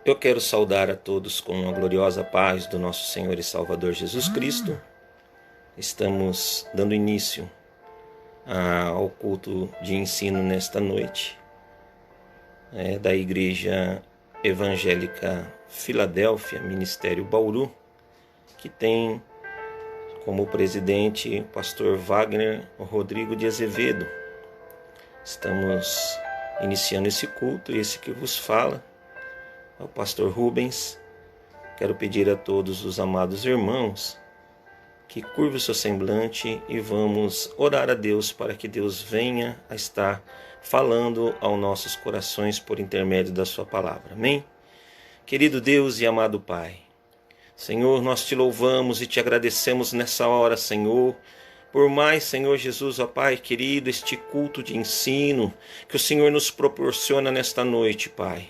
Eu quero saudar a todos com a gloriosa paz do nosso Senhor e Salvador Jesus Cristo. Estamos dando início ao culto de ensino nesta noite, da Igreja Evangélica Filadélfia, Ministério Bauru, que tem como presidente o pastor Wagner Rodrigo de Azevedo. Estamos iniciando esse culto e esse que vos fala é o pastor Rubens. Quero pedir a todos os amados irmãos que curve o seu semblante e vamos orar a Deus para que Deus venha a estar falando aos nossos corações por intermédio da sua palavra. Amém? Querido Deus e amado Pai, Senhor, nós te louvamos e te agradecemos nessa hora, Senhor, por mais, Senhor Jesus, ó Pai querido, este culto de ensino que o Senhor nos proporciona nesta noite, Pai.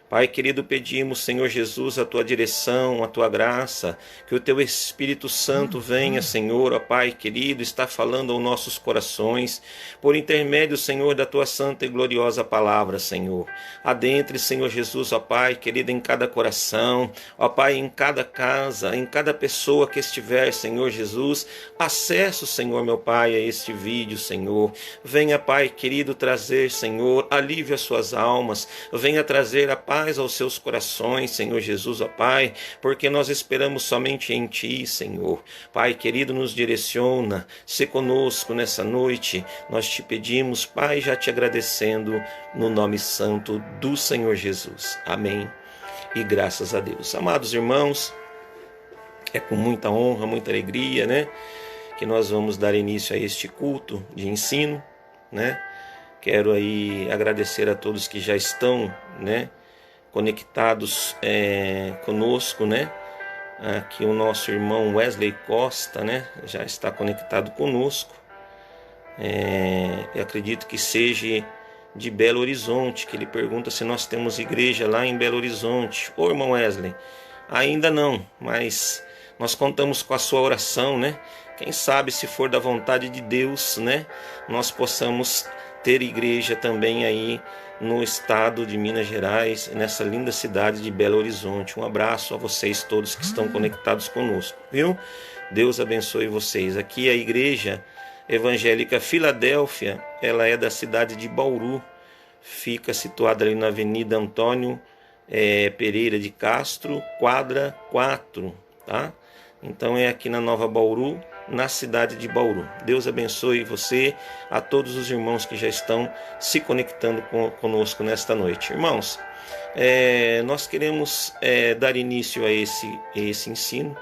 Pai querido, pedimos, Senhor Jesus, a Tua direção, a Tua graça, que o Teu Espírito Santo venha, Senhor, ó Pai querido, está falando aos nossos corações, por intermédio, Senhor, da Tua santa e gloriosa palavra, Senhor. Adentre, Senhor Jesus, ó Pai querido, em cada coração, ó Pai, em cada casa, em cada pessoa que estiver, Senhor Jesus, acesso, Senhor, meu Pai, a este vídeo, Senhor. Venha, Pai querido, trazer, Senhor, alívio às suas almas, venha trazer a paz aos seus corações, Senhor Jesus, ó Pai, porque nós esperamos somente em Ti, Senhor. Pai querido, nos direciona, se conosco nessa noite, nós te pedimos, Pai, já te agradecendo, no nome santo do Senhor Jesus. Amém. E graças a Deus. Amados irmãos, é com muita honra, muita alegria, que nós vamos dar início a este culto de ensino, Quero aí agradecer a todos que já estão, conectados conosco, Aqui o nosso irmão Wesley Costa, já está conectado conosco. Eu acredito que seja de Belo Horizonte, que ele pergunta se nós temos igreja lá em Belo Horizonte. Ô irmão Wesley, ainda não, mas nós contamos com a sua oração, Quem sabe, se for da vontade de Deus, nós possamos ter igreja também aí no estado de Minas Gerais, nessa linda cidade de Belo Horizonte. Um abraço a vocês todos que estão conectados conosco, viu? Deus abençoe vocês. Aqui a Igreja Evangélica Filadélfia, ela é da cidade de Bauru, fica situada ali na Avenida Antônio Pereira de Castro, quadra 4, tá? Então é aqui na Nova Bauru, na cidade de Bauru. Deus abençoe você, a todos os irmãos que já estão se conectando conosco nesta noite. Irmãos, nós queremos dar início a esse ensino,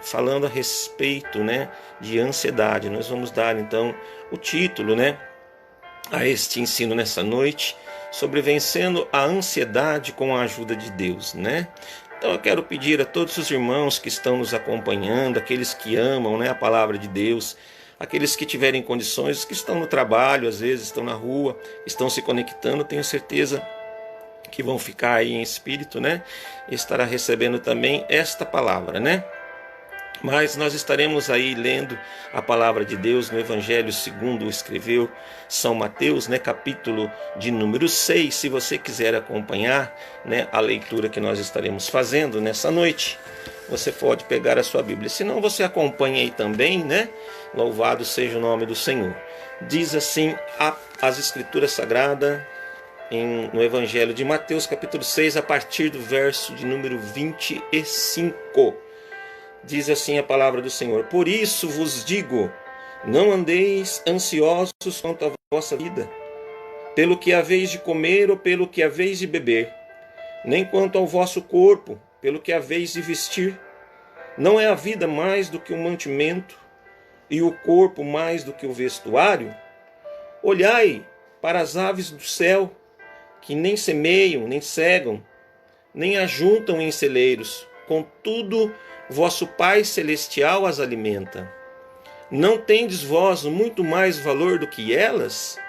falando a respeito de ansiedade. Nós vamos dar então o título a este ensino nessa noite, sobre vencendo a ansiedade com a ajuda de Deus, Então eu quero pedir a todos os irmãos que estão nos acompanhando, aqueles que amam a palavra de Deus, aqueles que tiverem condições, que estão no trabalho, às vezes estão na rua, estão se conectando, tenho certeza que vão ficar aí em espírito, e estará recebendo também esta palavra, Mas nós estaremos aí lendo a palavra de Deus no Evangelho segundo escreveu São Mateus, capítulo de número 6. Se você quiser acompanhar a leitura que nós estaremos fazendo nessa noite, você pode pegar a sua Bíblia. Se não, você acompanha aí também, Louvado seja o nome do Senhor. Diz assim as Escrituras Sagradas no Evangelho de Mateus, capítulo 6, a partir do verso de número 25. Diz assim a palavra do Senhor: Por isso vos digo, não andeis ansiosos quanto à vossa vida, pelo que haveis de comer ou pelo que haveis de beber, nem quanto ao vosso corpo, pelo que haveis de vestir. Não é a vida mais do que o mantimento, e o corpo mais do que o vestuário? Olhai para as aves do céu, que nem semeiam, nem cegam, nem ajuntam em celeiros, contudo vosso Pai Celestial as alimenta. Não tendes vós muito mais valor do que elas?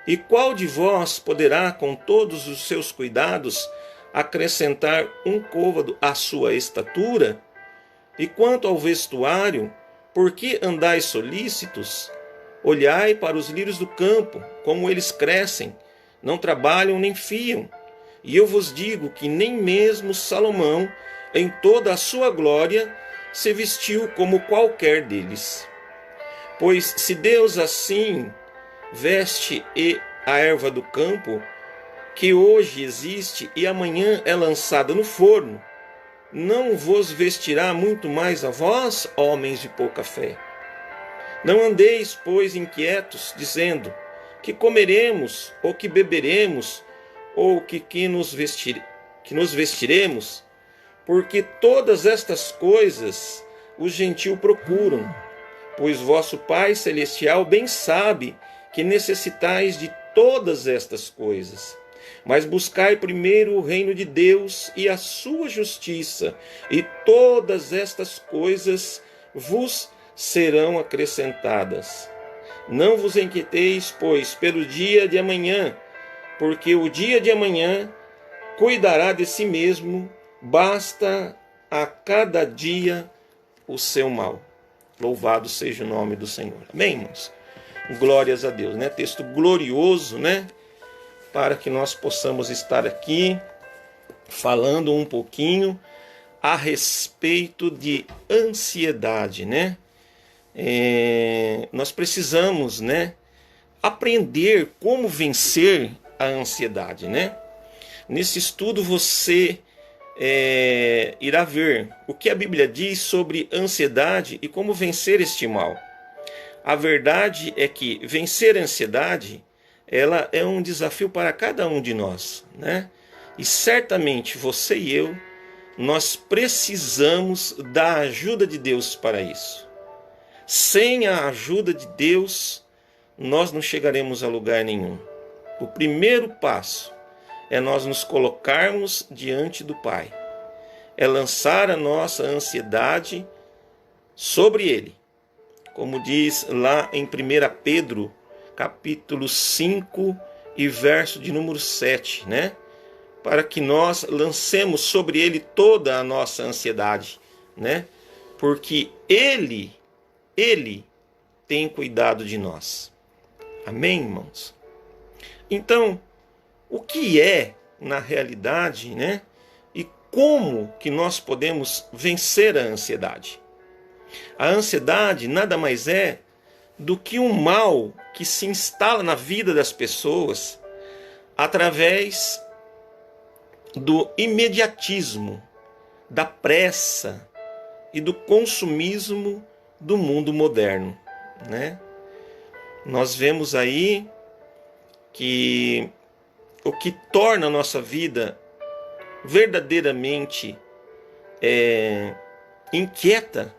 E qual de vós poderá, com todos os seus cuidados, acrescentar um côvado à sua estatura? E quanto ao vestuário, por que andais solícitos? Olhai para os lírios do campo, como eles crescem, não trabalham nem fiam. E eu vos digo que nem mesmo Salomão, em toda a sua glória, se vestiu como qualquer deles. Pois se Deus assim veste a erva do campo, que hoje existe e amanhã é lançada no forno, não vos vestirá muito mais a vós, homens de pouca fé? Não andeis, pois, inquietos, dizendo: que comeremos, ou que beberemos, ou que nos vestiremos, porque todas estas coisas os gentios procuram, pois vosso Pai Celestial bem sabe que necessitais de todas estas coisas. Mas buscai primeiro o reino de Deus e a sua justiça, e todas estas coisas vos serão acrescentadas. Não vos inquieteis, pois, pelo dia de amanhã, porque o dia de amanhã cuidará de si mesmo, basta a cada dia o seu mal. Louvado seja o nome do Senhor. Amém, irmãos? Glórias a Deus, né? Texto glorioso, né? Para que nós possamos estar aqui falando um pouquinho a respeito de ansiedade, né? Nós precisamos, né, aprender como vencer a ansiedade, né? Nesse estudo você irá ver o que a Bíblia diz sobre ansiedade e como vencer este mal. A verdade é que vencer a ansiedade, ela é um desafio para cada um de nós, né? E certamente você e eu, nós precisamos da ajuda de Deus para isso. Sem a ajuda de Deus, nós não chegaremos a lugar nenhum. O primeiro passo é nós nos colocarmos diante do Pai. É lançar a nossa ansiedade sobre Ele. Como diz lá em 1 Pedro, capítulo 5 e verso de número 7, né? Para que nós lancemos sobre Ele toda a nossa ansiedade, né? Porque Ele tem cuidado de nós. Amém, irmãos? Então, o que é, na realidade, né? E como que nós podemos vencer a ansiedade? A ansiedade nada mais é do que um mal que se instala na vida das pessoas através do imediatismo, da pressa e do consumismo do mundo moderno, né? Nós vemos aí que o que torna a nossa vida verdadeiramente inquieta,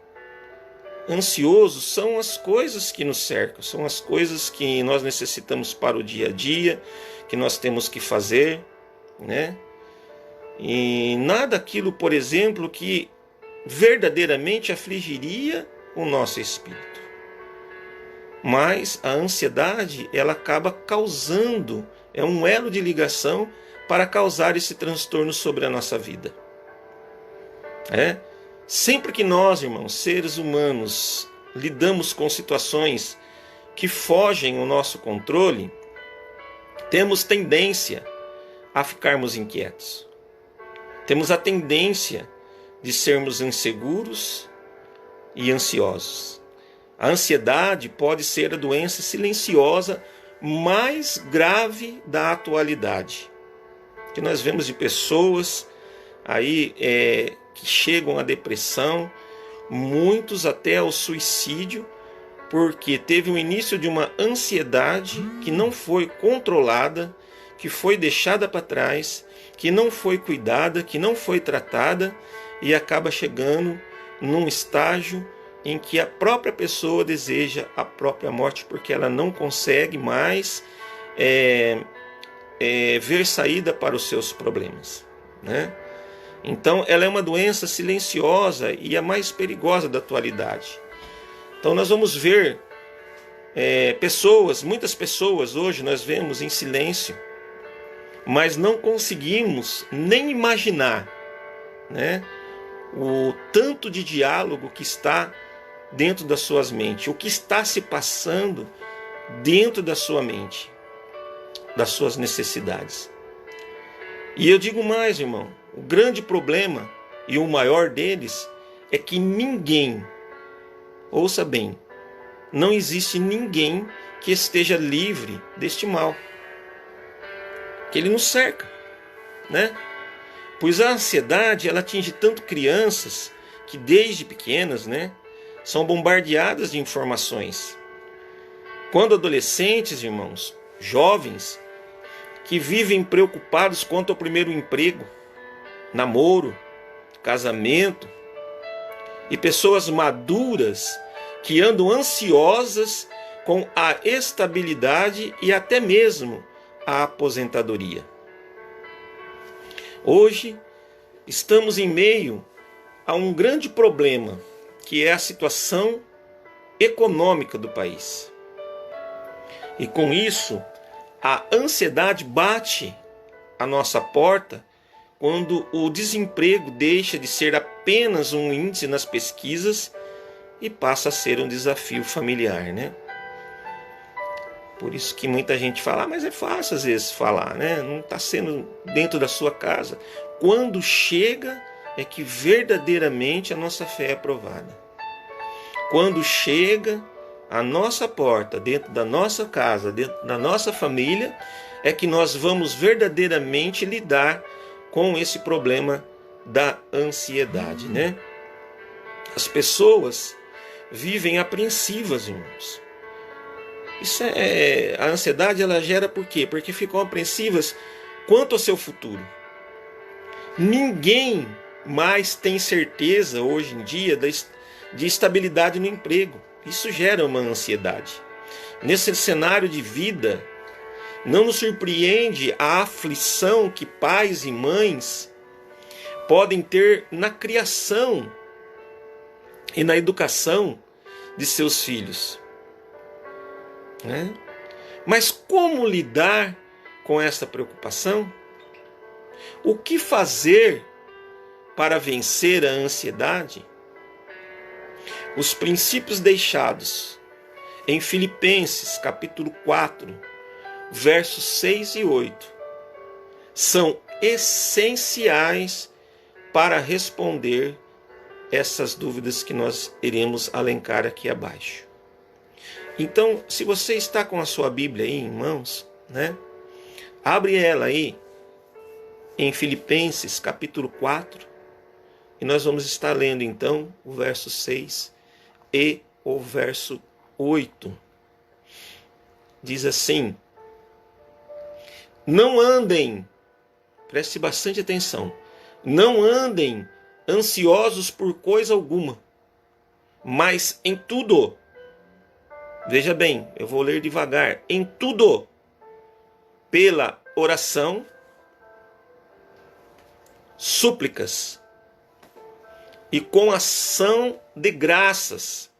ansioso, são as coisas que nos cercam, são as coisas que nós necessitamos para o dia a dia, que nós temos que fazer, né? E nada aquilo, por exemplo, que verdadeiramente afligiria o nosso espírito. Mas a ansiedade, ela acaba causando, é um elo de ligação para causar esse transtorno sobre a nossa vida. Sempre que nós, irmãos, seres humanos, lidamos com situações que fogem ao nosso controle, temos tendência a ficarmos inquietos. Temos a tendência de sermos inseguros e ansiosos. A ansiedade pode ser a doença silenciosa mais grave da atualidade. Que nós vemos de pessoas aí que chegam à depressão, muitos até ao suicídio, porque teve o início de uma ansiedade que não foi controlada, que foi deixada para trás, que não foi cuidada, que não foi tratada e acaba chegando num estágio em que a própria pessoa deseja a própria morte porque ela não consegue mais ver saída para os seus problemas, né? Então ela é uma doença silenciosa e a mais perigosa da atualidade. Então nós vamos ver muitas pessoas hoje nós vemos em silêncio, mas não conseguimos nem imaginar, né, o tanto de diálogo que está dentro das suas mentes, o que está se passando dentro da sua mente, das suas necessidades. E eu digo mais, irmão, o grande problema e o maior deles é que ninguém, ouça bem, não existe ninguém que esteja livre deste mal, que ele nos cerca, né? Pois a ansiedade, ela atinge tanto crianças que desde pequenas, né, são bombardeadas de informações. Quando adolescentes, irmãos, jovens, que vivem preocupados quanto ao primeiro emprego, namoro, casamento, e pessoas maduras que andam ansiosas com a estabilidade e até mesmo a aposentadoria. Hoje estamos em meio a um grande problema, que é a situação econômica do país. E com isso, a ansiedade bate à nossa porta quando o desemprego deixa de ser apenas um índice nas pesquisas e passa a ser um desafio familiar, né? Por isso que muita gente fala, mas é fácil às vezes falar, né? Não está sendo dentro da sua casa. Quando chega é que verdadeiramente a nossa fé é provada. Quando chega à nossa porta, dentro da nossa casa, dentro da nossa família, é que nós vamos verdadeiramente lidar com esse problema da ansiedade, né? As pessoas vivem apreensivas, irmãos. A ansiedade, ela gera por quê? Porque ficam apreensivas quanto ao seu futuro. Ninguém mais tem certeza hoje em dia de estabilidade no emprego. Isso gera uma ansiedade. Nesse cenário de vida, não nos surpreende a aflição que pais e mães podem ter na criação e na educação de seus filhos, né? Mas como lidar com essa preocupação? O que fazer para vencer a ansiedade? Os princípios deixados em Filipenses capítulo 4, versos 6 e 8, são essenciais para responder essas dúvidas que nós iremos alencar aqui abaixo. Então, se você está com a sua Bíblia aí em mãos, né, abre ela aí em Filipenses capítulo 4, e nós vamos estar lendo então o verso 6 e o verso 8. Diz assim: não andem, preste bastante atenção, não andem ansiosos por coisa alguma, mas em tudo, veja bem, eu vou ler devagar, em tudo, pela oração, súplicas e com ação de graças,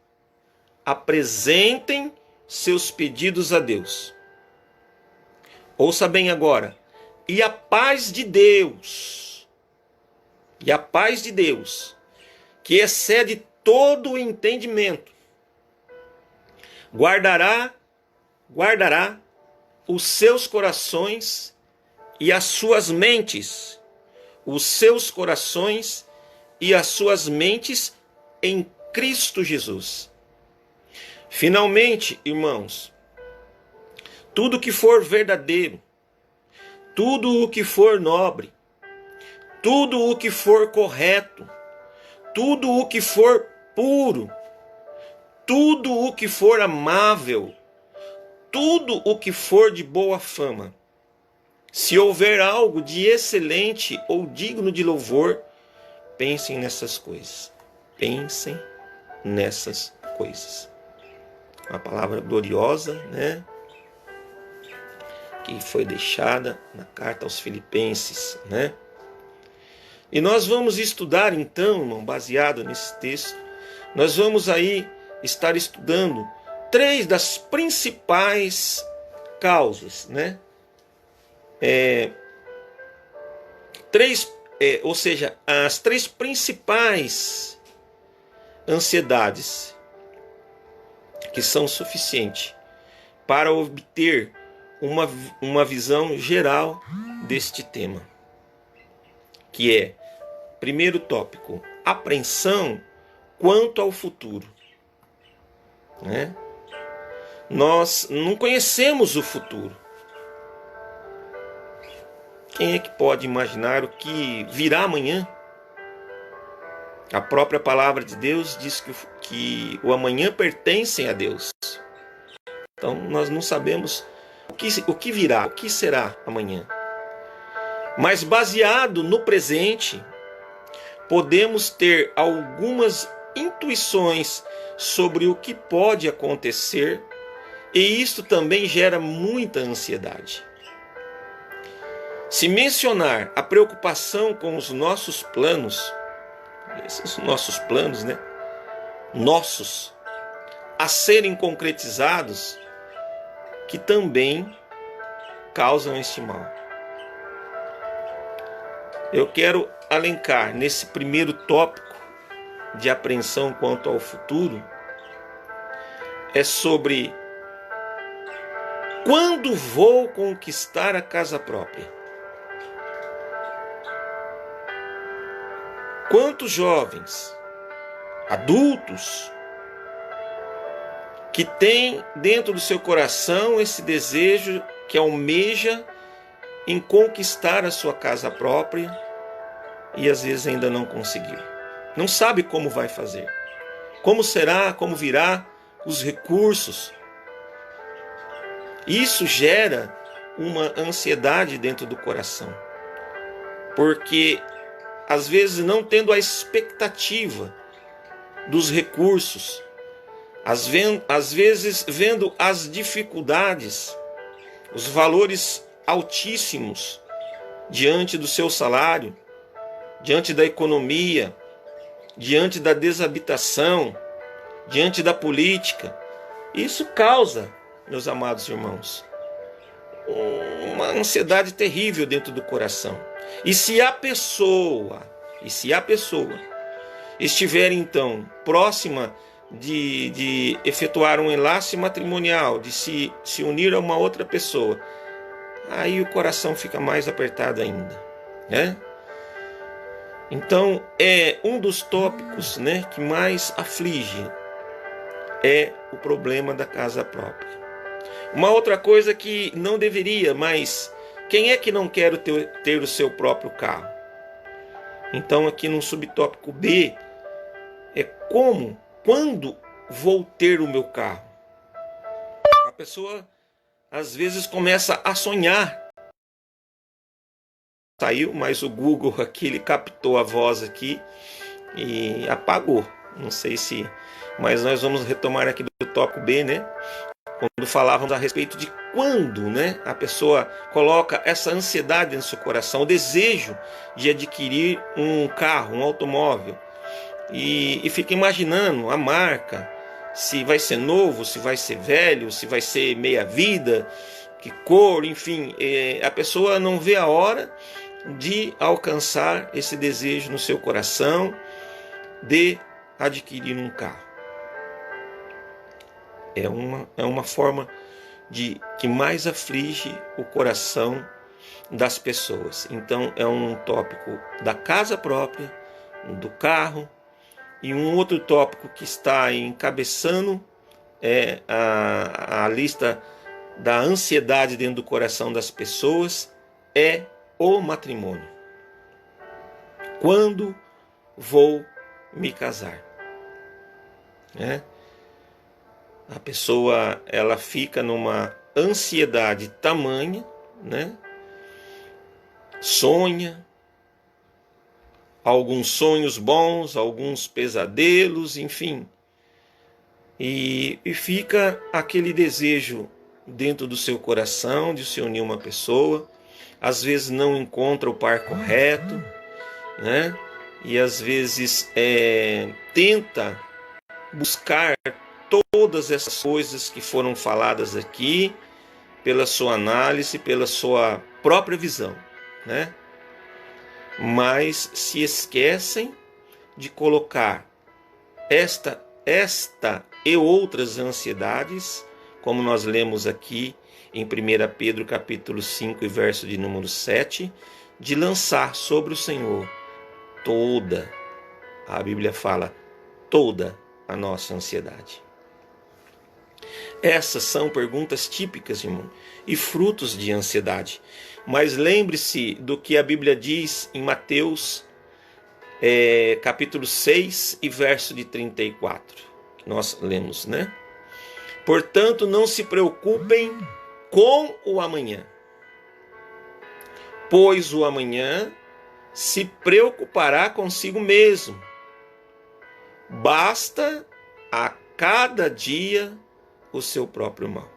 apresentem seus pedidos a Deus. Ouça bem agora. E a paz de Deus, que excede todo o entendimento, guardará os seus corações e as suas mentes, em Cristo Jesus. Finalmente, irmãos, tudo que for verdadeiro, tudo o que for nobre, tudo o que for correto, tudo o que for puro, tudo o que for amável, tudo o que for de boa fama, se houver algo de excelente ou digno de louvor, pensem nessas coisas. Pensem nessas coisas. Uma palavra gloriosa, né? Que foi deixada na carta aos Filipenses, né? E nós vamos estudar então, irmão, baseado nesse texto, nós vamos aí estar estudando 3 das principais causas, né? Ou seja, as 3 principais ansiedades que são suficientes para obter uma visão geral deste tema. que é, primeiro tópico, apreensão quanto ao futuro, né? Nós não conhecemos o futuro. Quem é que pode imaginar o que virá amanhã? A própria palavra de Deus diz que o amanhã pertence a Deus. Então nós não sabemos o que virá, o que será amanhã. Mas baseado no presente, podemos ter algumas intuições sobre o que pode acontecer, e isto também gera muita ansiedade. Se mencionar a preocupação com os nossos planos, esses nossos planos, né? Nossos, a serem concretizados, que também causam este mal. Eu quero alencar nesse primeiro tópico de apreensão quanto ao futuro, é sobre quando vou conquistar a casa própria. Quantos jovens, adultos, que têm dentro do seu coração esse desejo, que almeja em conquistar a sua casa própria e às vezes ainda não conseguiu. Não sabe como vai fazer, como será, como virá, os recursos. Isso gera uma ansiedade dentro do coração, porque às vezes não tendo a expectativa dos recursos, às vezes vendo as dificuldades, os valores altíssimos diante do seu salário, diante da economia, diante da desabitação, diante da política. Isso causa, meus amados irmãos, uma ansiedade terrível dentro do coração. E se a pessoa estiver então próxima de efetuar um enlace matrimonial, de se unir a uma outra pessoa, aí o coração fica mais apertado ainda, né? Então é um dos tópicos, né, que mais aflige, é o problema da casa própria. Uma outra coisa que não deveria, mas quem é que não quer ter o seu próprio carro? Então aqui no subtópico B é quando vou ter o meu carro? A pessoa às vezes começa a sonhar. Saiu, mas o Google aqui, ele captou a voz aqui e apagou. Não sei se... Mas nós vamos retomar aqui do tópico B, né? Quando falávamos a respeito de quando, né, a pessoa coloca essa ansiedade no seu coração, o desejo de adquirir um carro, um automóvel, e fica imaginando a marca, se vai ser novo, se vai ser velho, se vai ser meia vida, que cor, enfim, a pessoa não vê a hora de alcançar esse desejo no seu coração de adquirir um carro. É uma forma que mais aflige o coração das pessoas. Então é um tópico da casa própria, do carro, e um outro tópico que está encabeçando é a lista da ansiedade dentro do coração das pessoas, é o matrimônio. Quando vou me casar? Né? A pessoa, ela fica numa ansiedade tamanha, né? Sonha, alguns sonhos bons, alguns pesadelos, enfim. E fica aquele desejo dentro do seu coração de se unir a uma pessoa. Às vezes não encontra o par correto, né? E às vezes tenta buscar todas essas coisas que foram faladas aqui, pela sua análise, pela sua própria visão, né? Mas se esquecem de colocar esta e outras ansiedades, como nós lemos aqui em 1 Pedro capítulo 5 e verso de número 7, de lançar sobre o Senhor toda, a Bíblia fala, toda a nossa ansiedade. Essas são perguntas típicas, irmão, e frutos de ansiedade. Mas lembre-se do que a Bíblia diz em Mateus, capítulo 6 e verso de 34, que nós lemos, né? Portanto, não se preocupem com o amanhã, pois o amanhã se preocupará consigo mesmo. Basta a cada dia o seu próprio mal.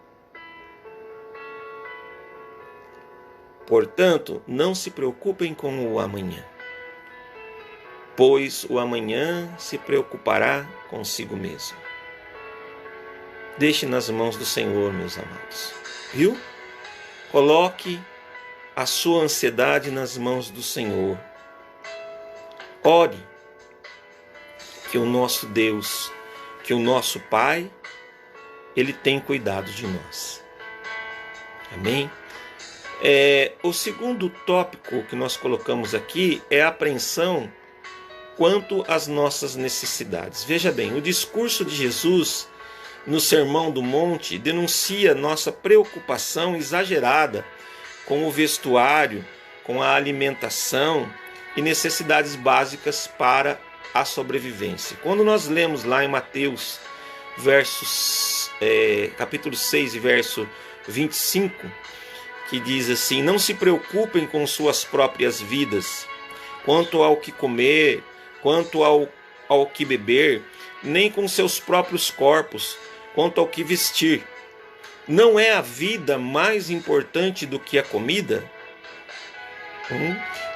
Portanto, não se preocupem com o amanhã, pois o amanhã se preocupará consigo mesmo. Deixe nas mãos do Senhor, meus amados. Viu? Coloque a sua ansiedade nas mãos do Senhor. Ore que o nosso Deus, que o nosso Pai, Ele tem cuidado de nós. Amém? O segundo tópico que nós colocamos aqui é a apreensão quanto às nossas necessidades. Veja bem, o discurso de Jesus no Sermão do Monte denuncia nossa preocupação exagerada com o vestuário, com a alimentação e necessidades básicas para a sobrevivência. Quando nós lemos lá em Mateus, capítulo 6 e verso 25, que diz assim: não se preocupem com suas próprias vidas, quanto ao que comer, quanto ao que beber, nem com seus próprios corpos, quanto ao que vestir. Não é a vida mais importante do que a comida?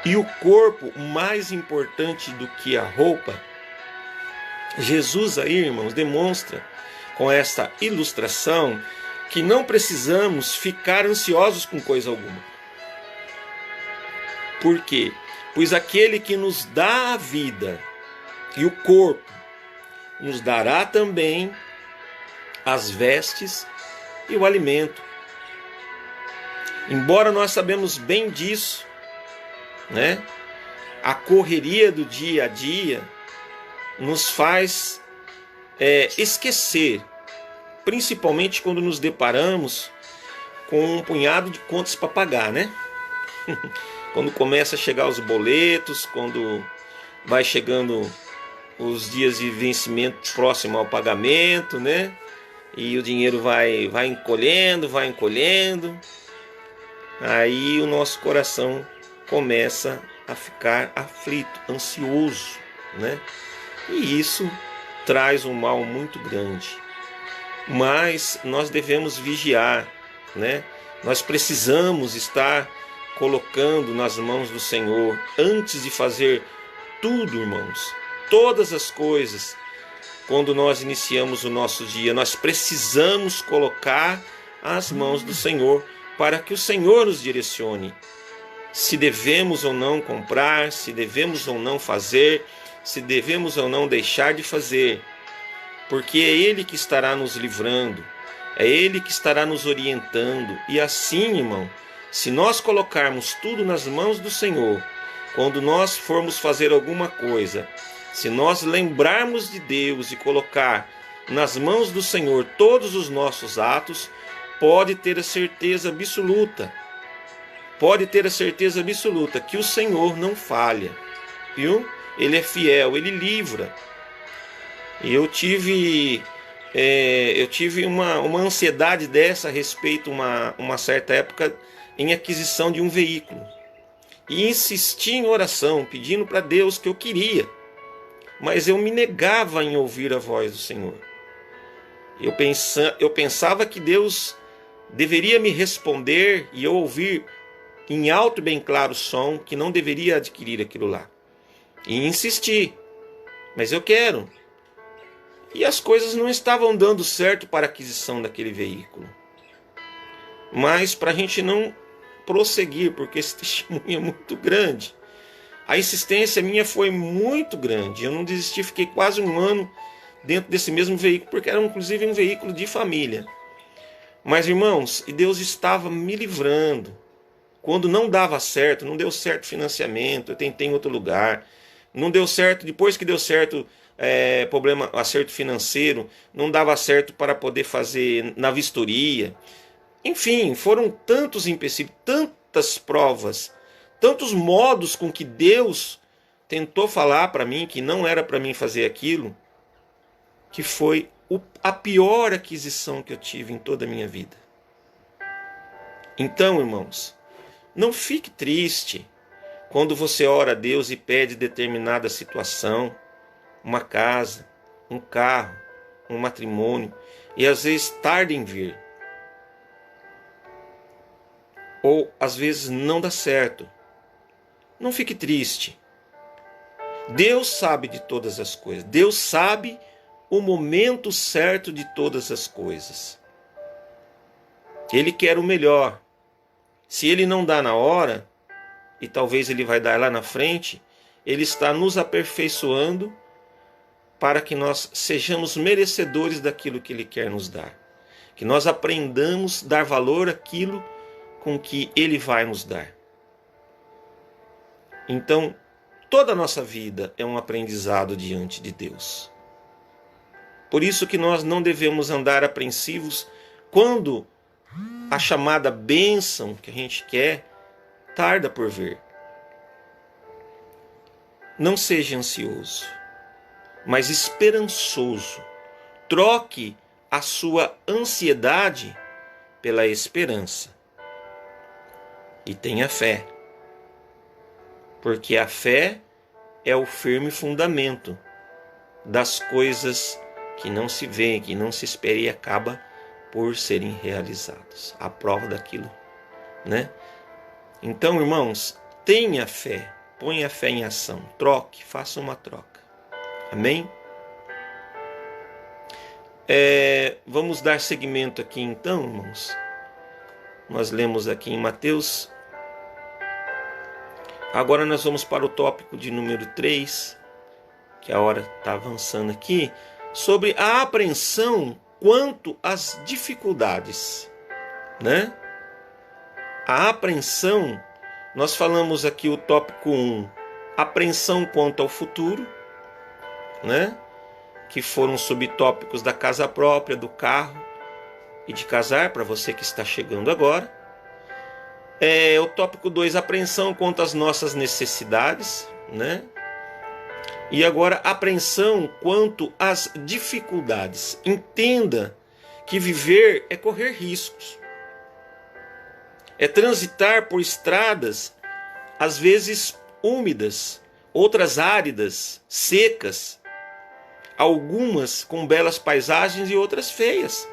E o corpo mais importante do que a roupa? Jesus aí, irmãos, demonstra com esta ilustração que não precisamos ficar ansiosos com coisa alguma. Por quê? Pois aquele que nos dá a vida e o corpo nos dará também as vestes e o alimento. Embora nós sabemos bem disso, né? A correria do dia a dia nos faz esquecer, principalmente quando nos deparamos com um punhado de contas para pagar, né? Quando começa a chegar os boletos, quando vai chegando os dias de vencimento próximo ao pagamento, né? E o dinheiro vai encolhendo, aí o nosso coração começa a ficar aflito, ansioso, né? E isso traz um mal muito grande. Mas nós devemos vigiar, né? Nós precisamos estar colocando nas mãos do Senhor antes de fazer tudo, irmãos. Todas as coisas, quando nós iniciamos o nosso dia, nós precisamos colocar as mãos do Senhor para que o Senhor nos direcione. Se devemos ou não comprar, se devemos ou não fazer, se devemos ou não deixar de fazer, porque é Ele que estará nos livrando, é Ele que estará nos orientando. E assim, irmão, se nós colocarmos tudo nas mãos do Senhor, quando nós formos fazer alguma coisa, se nós lembrarmos de Deus e colocar nas mãos do Senhor todos os nossos atos, pode ter a certeza absoluta, que o Senhor não falha, viu? Ele é fiel, Ele livra. E eu tive uma ansiedade dessa a respeito, uma certa época, em aquisição de um veículo. E insisti em oração, pedindo para Deus que eu queria. Mas eu me negava em ouvir a voz do Senhor. Eu pensava que Deus deveria me responder e eu ouvir em alto e bem claro som que não deveria adquirir aquilo lá. E insisti, mas eu quero. E as coisas não estavam dando certo para a aquisição daquele veículo. Mas para a gente não prosseguir, porque esse testemunho é muito grande, a insistência minha foi muito grande. Eu não desisti, fiquei quase um ano dentro desse mesmo veículo, porque era inclusive um veículo de família. Mas, irmãos, e Deus estava me livrando. quando não dava certo, não deu certo financiamento, eu tentei em outro lugar, não deu certo, depois que deu certo, problema, acerto financeiro, não dava certo para poder fazer na vistoria. Enfim, foram tantos empecilhos, tantas provas, tantos modos com que Deus tentou falar para mim que não era para mim fazer aquilo, que foi a pior aquisição que eu tive em toda a minha vida. Então, irmãos, não fique triste quando você ora a Deus e pede determinada situação, uma casa, um carro, um matrimônio, e às vezes tarda em vir. Ou às vezes não dá certo. Não fique triste. Deus sabe de todas as coisas. Deus sabe o momento certo de todas as coisas. Ele quer o melhor. Se Ele não dá na hora, e talvez Ele vai dar lá na frente, Ele está nos aperfeiçoando para que nós sejamos merecedores daquilo que Ele quer nos dar. Que nós aprendamos a dar valor àquilo com que Ele vai nos dar. Então, toda a nossa vida é um aprendizado diante de Deus. Por isso que nós não devemos andar apreensivos quando a chamada bênção que a gente quer tarda por vir. Não seja ansioso, mas esperançoso. Troque a sua ansiedade pela esperança. E tenha fé. Porque a fé é o firme fundamento das coisas que não se vê, que não se espera e acaba por serem realizados. A prova daquilo, né? Então, irmãos, tenha fé, ponha a fé em ação, troque, faça uma troca. Amém? Vamos dar seguimento aqui então, irmãos. Nós lemos aqui em Mateus. Agora nós vamos para o tópico de número 3, que a hora está avançando aqui, sobre a apreensão quanto às dificuldades, né? A apreensão, nós falamos aqui o tópico 1, apreensão quanto ao futuro, né? Que foram subtópicos da casa própria, do carro e de casar, para você que está chegando agora. O tópico 2, apreensão quanto às nossas necessidades, né? E agora, apreensão quanto às dificuldades. Entenda que viver é correr riscos. É transitar por estradas, às vezes úmidas, outras áridas, secas, algumas com belas paisagens e outras feias,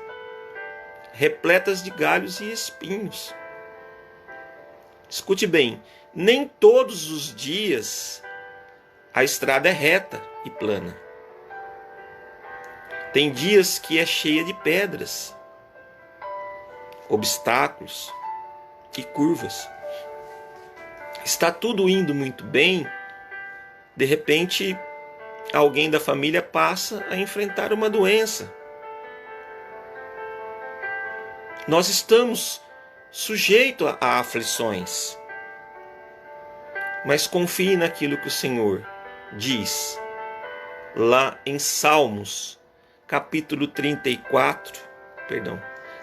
repletas de galhos e espinhos. Escute bem, nem todos os dias a estrada é reta e plana. Tem dias que é cheia de pedras, obstáculos e curvas. Está tudo indo muito bem, de repente alguém da família passa a enfrentar uma doença. Nós estamos sujeitos a aflições, mas confie naquilo que o Senhor diz lá em Salmos, capítulo 34,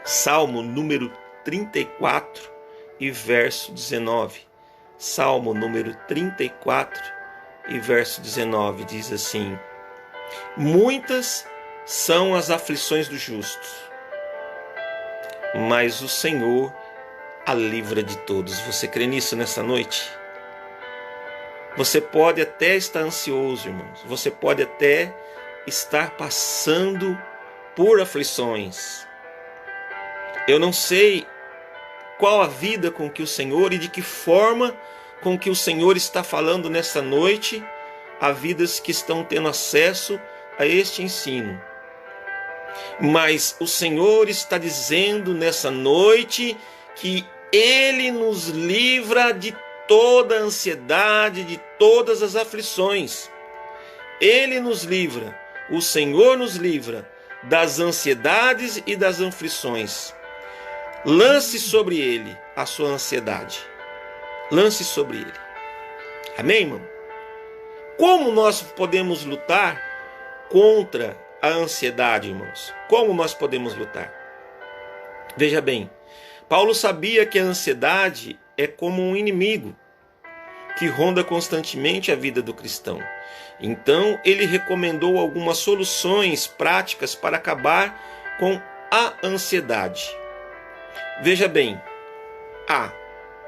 Salmo número 34 e verso 19. Salmo número 34 e verso 19 diz assim: muitas são as aflições do justo, mas o Senhor a livra de todos. Você crê nisso nessa noite? Você pode até estar ansioso, irmãos. Você pode até estar passando por aflições. Eu não sei qual a vida com que o Senhor e de que forma com que o Senhor está falando nessa noite a vidas que estão tendo acesso a este ensino. Mas o Senhor está dizendo nessa noite que Ele nos livra de toda a ansiedade, de todas as aflições. Ele nos livra, o Senhor nos livra das ansiedades e das aflições. Lance sobre Ele a sua ansiedade. Lance sobre ele. Amém, irmão? Como nós podemos lutar contra a ansiedade, irmãos? Como nós podemos lutar? Veja bem, Paulo sabia que a ansiedade é como um inimigo que ronda constantemente a vida do cristão. Então, ele recomendou algumas soluções práticas para acabar com a ansiedade. Veja bem,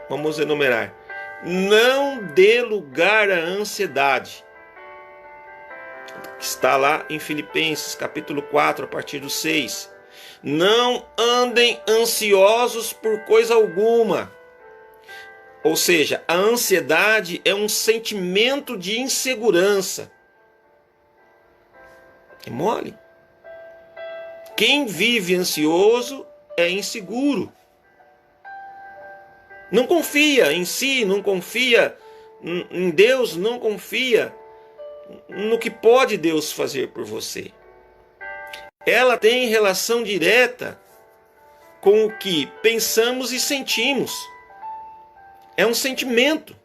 vamos enumerar. Não dê lugar à ansiedade. Está lá em Filipenses, capítulo 4, a partir do 6. Não andem ansiosos por coisa alguma. Ou seja, a ansiedade é um sentimento de insegurança. É mole. Quem vive ansioso é inseguro. Não confia em si, não confia em Deus, não confia no que pode Deus fazer por você. Ela tem relação direta com o que pensamos e sentimos. É um sentimento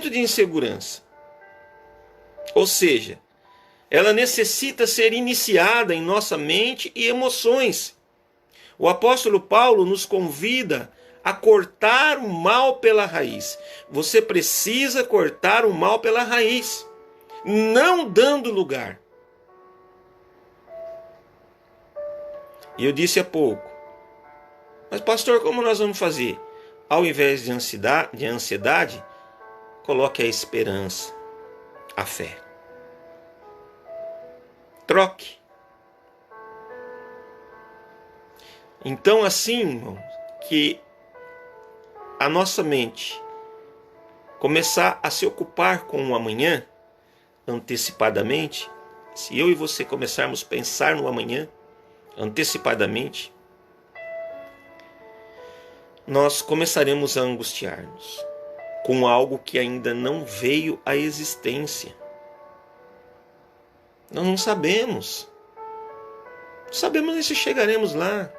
de insegurança. Ou seja, ela necessita ser iniciada em nossa mente e emoções. O apóstolo Paulo nos convida a cortar o mal pela raiz. Você precisa cortar o mal pela raiz, não dando lugar. E eu disse há pouco, mas pastor, como nós vamos fazer? Ao invés de ansiedade, coloque a esperança, a fé. Troque. Então, assim, irmão, que a nossa mente começar a se ocupar com o amanhã, antecipadamente, se eu e você começarmos a pensar no amanhã, antecipadamente, nós começaremos a angustiar-nos com algo que ainda não veio à existência. Nós não sabemos. Não sabemos nem se chegaremos lá.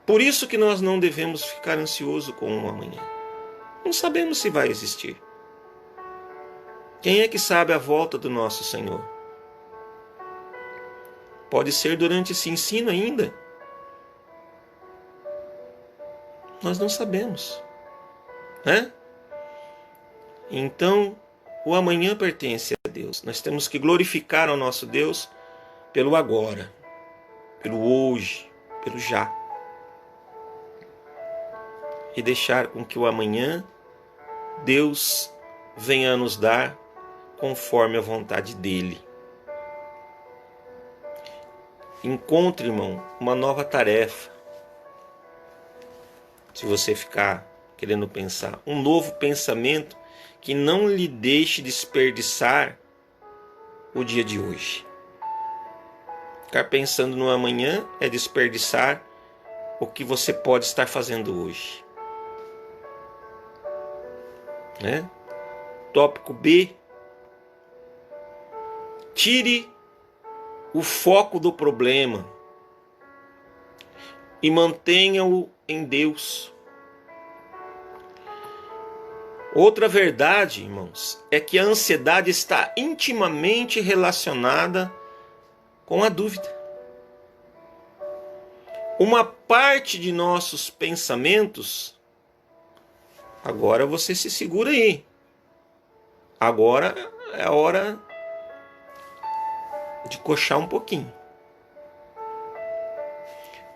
Por isso que nós não devemos ficar ansiosos com o amanhã. Não sabemos se vai existir. Quem é que sabe a volta do nosso Senhor? Pode ser durante esse ensino ainda. Nós não sabemos, né? Então, o amanhã pertence a Deus. Nós temos que glorificar ao nosso Deus pelo agora, pelo hoje, pelo já. E deixar com que o amanhã Deus venha a nos dar conforme a vontade dele. Encontre, irmão, uma nova tarefa. Se você ficar querendo pensar, um novo pensamento que não lhe deixe desperdiçar o dia de hoje. Ficar pensando no amanhã é desperdiçar o que você pode estar fazendo hoje. Né? Tópico B. Tire o foco do problema e mantenha-o em Deus. Outra verdade, irmãos, é que a ansiedade está intimamente relacionada com a dúvida. Uma parte de nossos pensamentos, agora você se segura aí. Agora é a hora de coxar um pouquinho.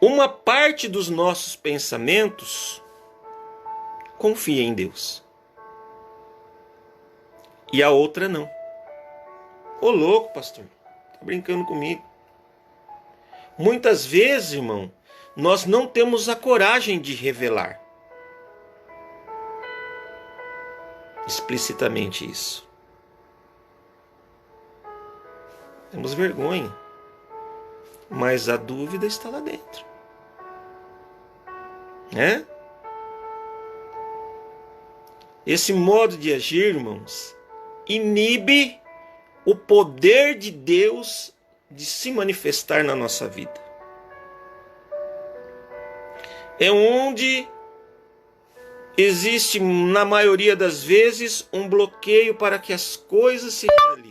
Uma parte dos nossos pensamentos confia em Deus. E a outra não. Ô louco, pastor, tá brincando comigo. Muitas vezes, irmão, nós não temos a coragem de revelar explicitamente isso. Temos vergonha. Mas a dúvida está lá dentro. Né? Esse modo de agir, irmãos, inibe o poder de Deus de se manifestar na nossa vida. é onde existe, na maioria das vezes, um bloqueio para que as coisas se realizem.